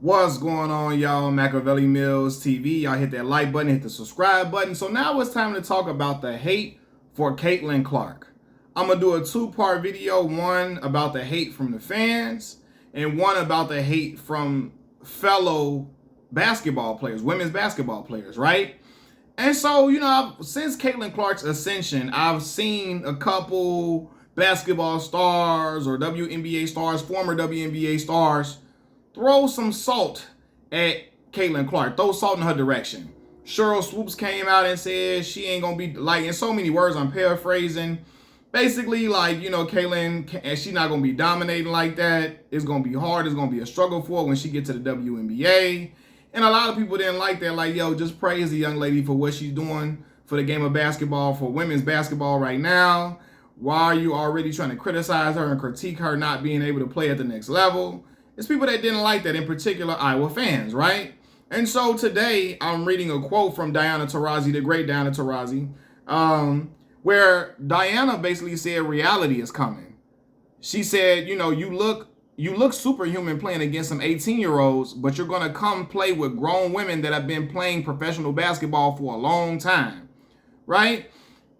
What's going on, y'all? Machiavelli Mills TV. Y'all hit that like button, hit the subscribe button. So now it's time to talk about the hate for Caitlin Clark. I'm going to do a two-part video, one about the hate from the fans and one about the hate from fellow basketball players, women's basketball players, right? And so, since Caitlin Clark's ascension, I've seen a couple basketball stars or WNBA stars, former WNBA stars, throw some salt at Caitlin Clark, throw salt in her direction. Sheryl Swoopes came out and said she ain't gonna be, like, in so many words, I'm paraphrasing. Basically, Caitlin, and she's not gonna be dominating like that. It's gonna be hard. It's gonna be a struggle for her when she gets to the WNBA. And a lot of people didn't like that. Like, yo, just praise the young lady for what she's doing for the game of basketball, for women's basketball right now. Why are you already trying to criticize her and critique her not being able to play at the next level? It's people that didn't like that, in particular Iowa fans, right? And so today I'm reading a quote from Diana Taurasi, the great Diana Taurasi, where Diana basically said reality is coming. She said, you look superhuman playing against some 18-year-olds, but you're going to come play with grown women that have been playing professional basketball for a long time, right?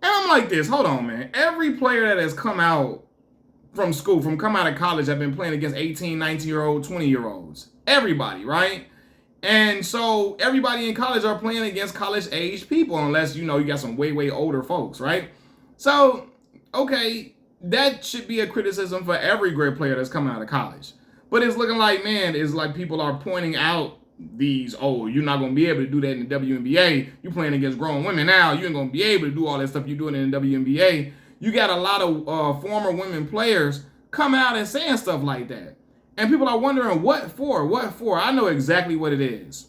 And I'm like this, hold on, man. Every player that has come out from school, come out of college, have been playing against 18, 19-year-old, 20-year-olds. Everybody, right? And so everybody in college are playing against college-aged people, unless, you got some way, way older folks, right? So, okay, that should be a criticism for every great player that's coming out of college. But it's looking like, man, it's like people are pointing out these, oh, you're not going to be able to do that in the WNBA. You're playing against grown women now. You ain't going to be able to do all that stuff you're doing in the WNBA. You got a lot of former women players come out and saying stuff like that. And people are wondering, what for? What for? I know exactly what it is.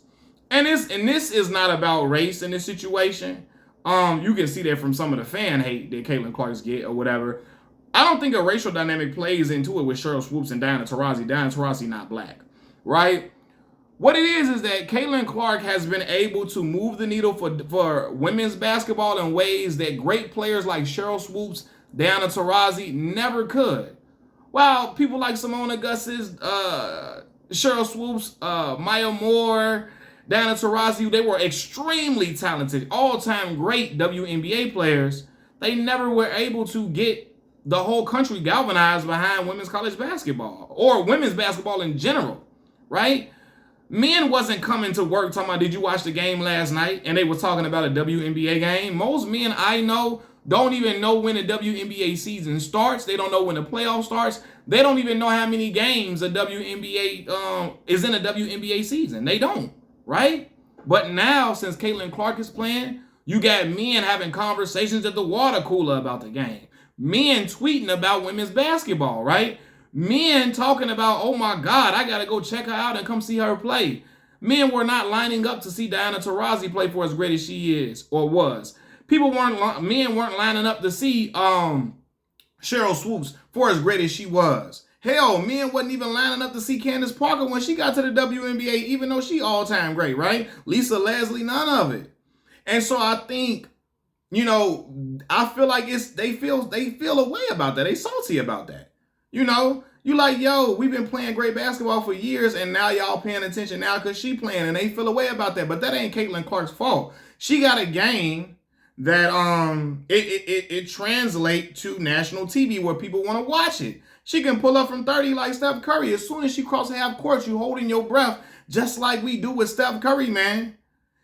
And this is not about race in this situation. You can see that from some of the fan hate that Caitlin Clark's get or whatever. I don't think a racial dynamic plays into it with Sheryl Swoopes and Diana Taurasi. Diana Taurasi not black, right? What it is that Caitlin Clark has been able to move the needle for women's basketball in ways that great players like Sheryl Swoopes, Diana Taurasi never could. While people like Simone Augustus, Sheryl Swoopes, Maya Moore, Diana Taurasi, they were extremely talented, all-time great WNBA players. They never were able to get the whole country galvanized behind women's college basketball or women's basketball in general, right? Men wasn't coming to work talking about, did you watch the game last night? And they were talking about a WNBA game. Most men I know don't even know when the WNBA season starts. They don't know when the playoff starts. They don't even know how many games a WNBA is in a WNBA season. They don't, right? But now, since Caitlin Clark is playing, you got men having conversations at the water cooler about the game. Men tweeting about women's basketball, right? Men talking about, oh my God, I got to go check her out and come see her play. Men were not lining up to see Diana Taurasi play for as great as she is or was. Men weren't lining up to see Sheryl Swoopes for as great as she was. Hell, men wasn't even lining up to see Candace Parker when she got to the WNBA, even though she all-time great, right? Lisa Leslie, none of it. And so I think, I feel like they feel a way about that. They salty about that. You like, yo, we've been playing great basketball for years, and now y'all paying attention now because she playing, and they feel a way about that. But that ain't Caitlin Clark's fault. She got a game that it translates to national TV where people want to watch it. She can pull up from 30 like Steph Curry. As soon as she crosses half court, you holding your breath, just like we do with Steph Curry, man.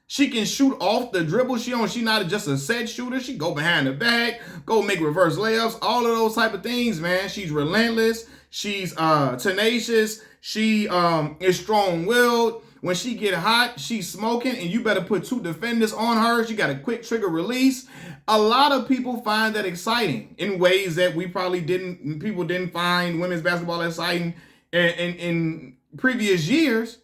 She can shoot off the dribble. She not just a set shooter. She go behind the back, go make reverse layups, all of those type of things, man. She's relentless. She's tenacious. She is strong-willed. When she get hot, she's smoking, and you better put two defenders on her. She got a quick trigger release. A lot of people find that exciting in ways that people didn't find women's basketball exciting in previous years.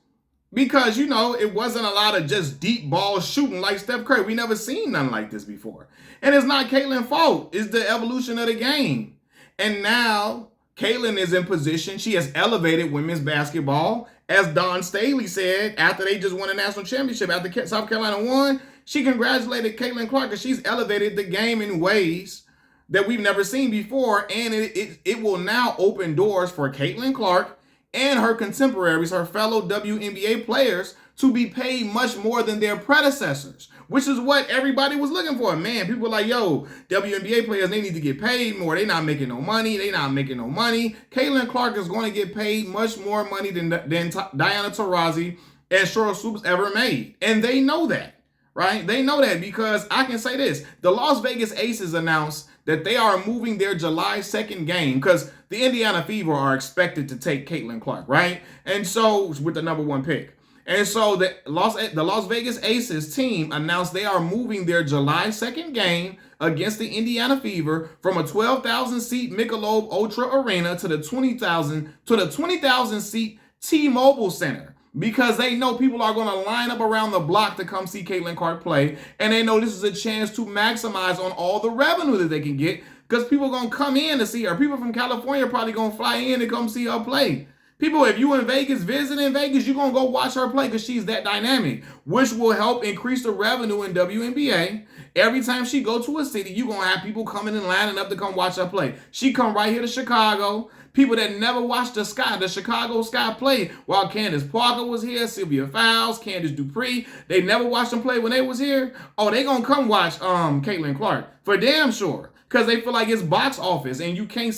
Because, it wasn't a lot of just deep ball shooting like Steph Curry. We never seen nothing like this before. And it's not Caitlin's fault. It's the evolution of the game. And now Caitlin is in position. She has elevated women's basketball. As Don Staley said, after they just won a national championship, after South Carolina won, she congratulated Caitlin Clark because she's elevated the game in ways that we've never seen before. And it will now open doors for Caitlin Clark and her contemporaries, her fellow WNBA players, to be paid much more than their predecessors, which is what everybody was looking for. Man, people were like, yo, WNBA players, they need to get paid more. They not making no money. They not making no money. Caitlin Clark is going to get paid much more money than Diana Taurasi and Cheryl Swoops ever made. And they know that, right? They know that because I can say this. The Las Vegas Aces announced that they are moving their July 2nd game because the Indiana Fever are expected to take Caitlin Clark, right? And so, with the #1 pick. And so the Las Vegas Aces team announced they are moving their July 2nd game against the Indiana Fever from a 12,000 seat Michelob Ultra Arena to the 20,000 seat T-Mobile Center, because they know people are going to line up around the block to come see Caitlin Clark play, and they know this is a chance to maximize on all the revenue that they can get because people are going to come in to see her. People from California are probably going to fly in to come see her play. People, if you in Vegas, visiting Vegas, you're going to go watch her play because she's that dynamic, which will help increase the revenue in WNBA. Every time she go to a city, you're going to have people coming and lining up to come watch her play. She come right here to Chicago. People that never watched the Chicago Sky play while Candace Parker was here, Sylvia Fowles, Candace Dupree, they never watched them play when they was here. Oh, they going to come watch Caitlin Clark for damn sure because they feel like it's box office and you can't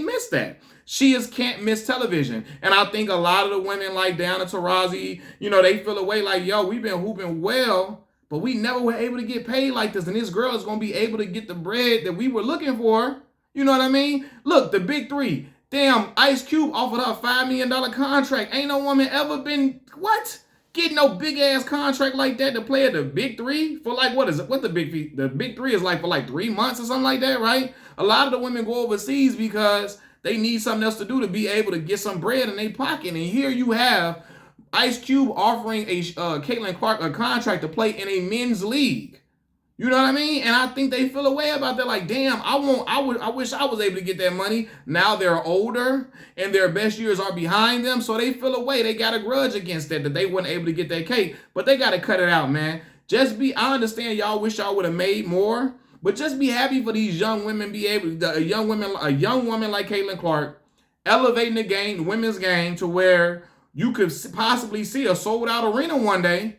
miss that. She is can't miss television. And I think a lot of the women like Diana Taurasi, they feel away like, yo, we've been hooping well, but we never were able to get paid like this. And this girl is going to be able to get the bread that we were looking for. You know what I mean? Look, the big three. Damn, Ice Cube offered her a $5 million contract. Ain't no woman ever been, getting no big ass contract like that to play at the big three for like, what is it? What the big three is like for like 3 months or something like that, right? A lot of the women go overseas because they need something else to do to be able to get some bread in their pocket. And here you have Ice Cube offering Caitlin Clark a contract to play in a men's league. You know what I mean? And I think they feel a way about that. Like, damn, I wish I was able to get that money. Now they're older and their best years are behind them. So they feel a way. They got a grudge against that they weren't able to get that cake. But they got to cut it out, man. I understand y'all wish y'all would have made more. But just be happy for these young women a young woman like Caitlin Clark elevating the game, the women's game, to where you could possibly see a sold out arena one day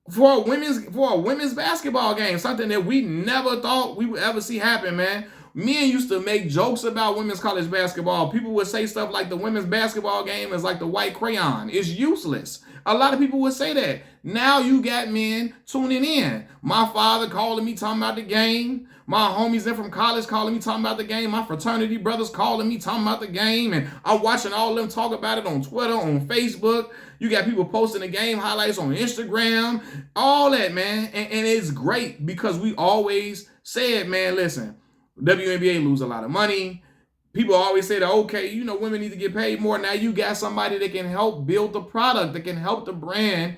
for a women's basketball game, something that we never thought we would ever see happen, man. Men used to make jokes about women's college basketball. People would say stuff like the women's basketball game is like the white crayon. It's useless. A lot of people would say that. Now you got men tuning in. My father calling me talking about the game. My homies in from college calling me talking about the game. My fraternity brothers calling me talking about the game. And I'm watching all of them talk about it on Twitter, on Facebook. You got people posting the game highlights on Instagram. All that, man. And it's great because we always said, man, listen, WNBA lose a lot of money. People always say that, okay, women need to get paid more. Now you got somebody that can help build the product, that can help the brand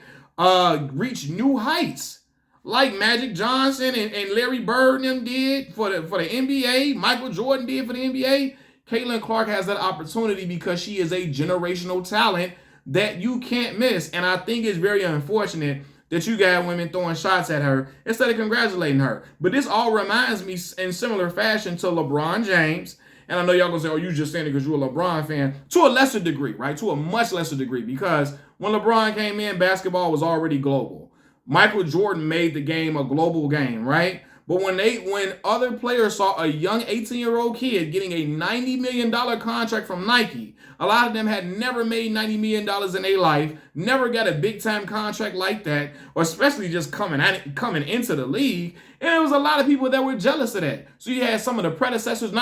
reach new heights. Like Magic Johnson and Larry Bird and them did for the NBA. Michael Jordan did for the NBA. Caitlin Clark has that opportunity because she is a generational talent that you can't miss. And I think it's very unfortunate that you got women throwing shots at her instead of congratulating her. But this all reminds me in similar fashion to LeBron James. And I know y'all gonna say, oh, you just saying it because you're a LeBron fan. To a lesser degree, right? To a much lesser degree. Because when LeBron came in, basketball was already global. Michael Jordan made the game a global game, right? But when other players saw a young 18-year-old kid getting a $90 million contract from Nike, a lot of them had never made $90 million in their life, never got a big-time contract like that, or especially just coming into the league. And there was a lot of people that were jealous of that. So you had some of the predecessors,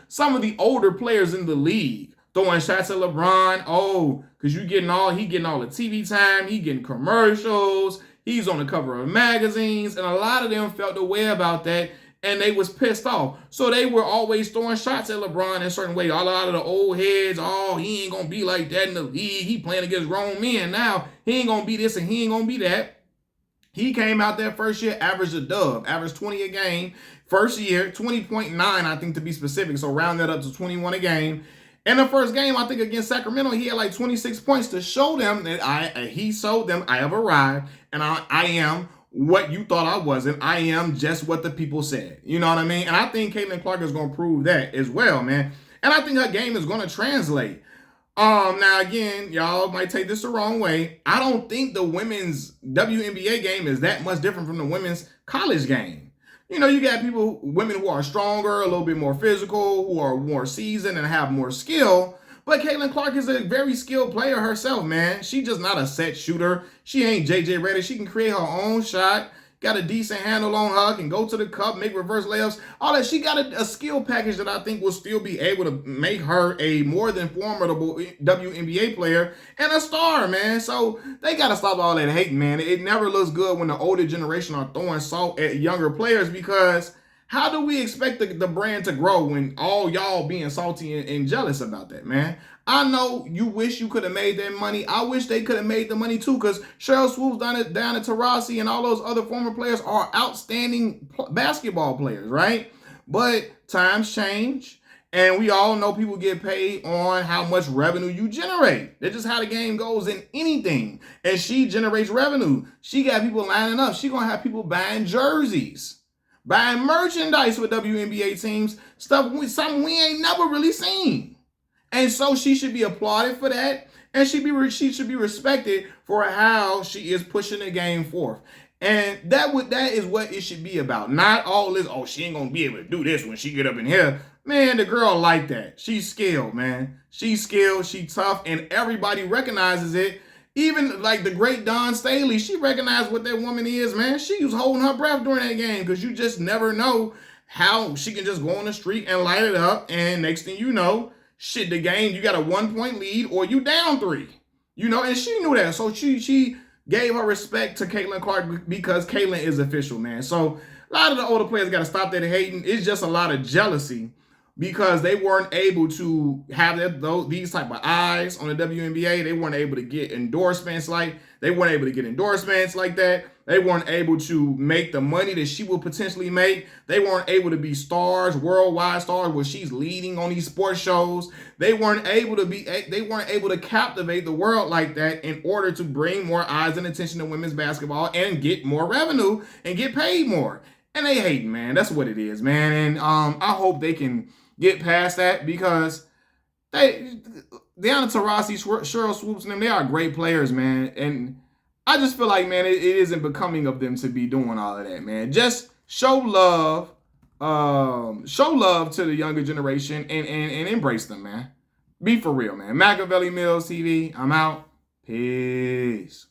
some of the older players in the league throwing shots at LeBron. Oh, because he getting all the TV time, he getting commercials, he's on the cover of magazines, and a lot of them felt the way about that, and they was pissed off. So they were always throwing shots at LeBron in a certain way. A lot of the old heads, oh, he ain't gonna be like that in the league. He playing against grown men now. He ain't gonna be this and he ain't gonna be that. He came out there first year, averaged 20 a game. First year, 20.9, I think to be specific. So round that up to 21 a game. In the first game, I think against Sacramento, he had like 26 points to show them that he showed them I have arrived and I am what you thought I wasn't. I am just what the people said. You know what I mean? And I think Caitlin Clark is going to prove that as well, man. And I think her game is going to translate. Now again, y'all might take this the wrong way. I don't think the women's WNBA game is that much different from the women's college game. You know, you got women who are stronger, a little bit more physical, who are more seasoned and have more skill. But Caitlin Clark is a very skilled player herself, man. She's just not a set shooter. She ain't JJ Redick. She can create her own shot. Got a decent handle on her, can go to the cup, make reverse layups, all that. She got a skill package that I think will still be able to make her a more than formidable WNBA player and a star, man. So they got to stop all that hating, man. It never looks good when the older generation are throwing salt at younger players, because how do we expect the brand to grow when all y'all being salty and jealous about that, man? I know you wish you could have made that money. I wish they could have made the money too, because Cheryl Swoops down at Taurasi and all those other former players are outstanding basketball players, right? But times change, and we all know people get paid on how much revenue you generate. That's just how the game goes in anything. And she generates revenue. She got people lining up. She gonna have people buying jerseys, buying merchandise with WNBA teams, something we ain't never really seen. And so she should be applauded for that, and she should be respected for how she is pushing the game forth. And that is what it should be about. Not all this, oh, she ain't gonna be able to do this when she get up in here. Man, the girl like that. She's skilled, man. She's skilled, she's tough, and everybody recognizes it. Even like the great Dawn Staley, she recognized what that woman is, man. She was holding her breath during that game, because you just never know how she can just go on the street and light it up, and next thing you know, shit, the game, you got a 1-point lead or you down 3. You know, and she knew that. So she gave her respect to Caitlin Clark, because Caitlin is official, man. So a lot of the older players got to stop that hating. It's just a lot of jealousy because they weren't able to have these type of eyes on the WNBA. They weren't able to get endorsements like that. They weren't able to make the money that she will potentially make. They weren't able to be stars, worldwide stars, where she's leading on these sports shows. They weren't able to captivate the world like that in order to bring more eyes and attention to women's basketball and get more revenue and get paid more. And they hating, man. That's what it is, man. And I hope they can get past that, because Diana Taurasi, Cheryl Swoops, and them, they are great players, man. And I just feel like, man, it isn't becoming of them to be doing all of that, man. Just show love to the younger generation and embrace them, man. Be for real, man. Machiavelli Mills TV, I'm out. Peace.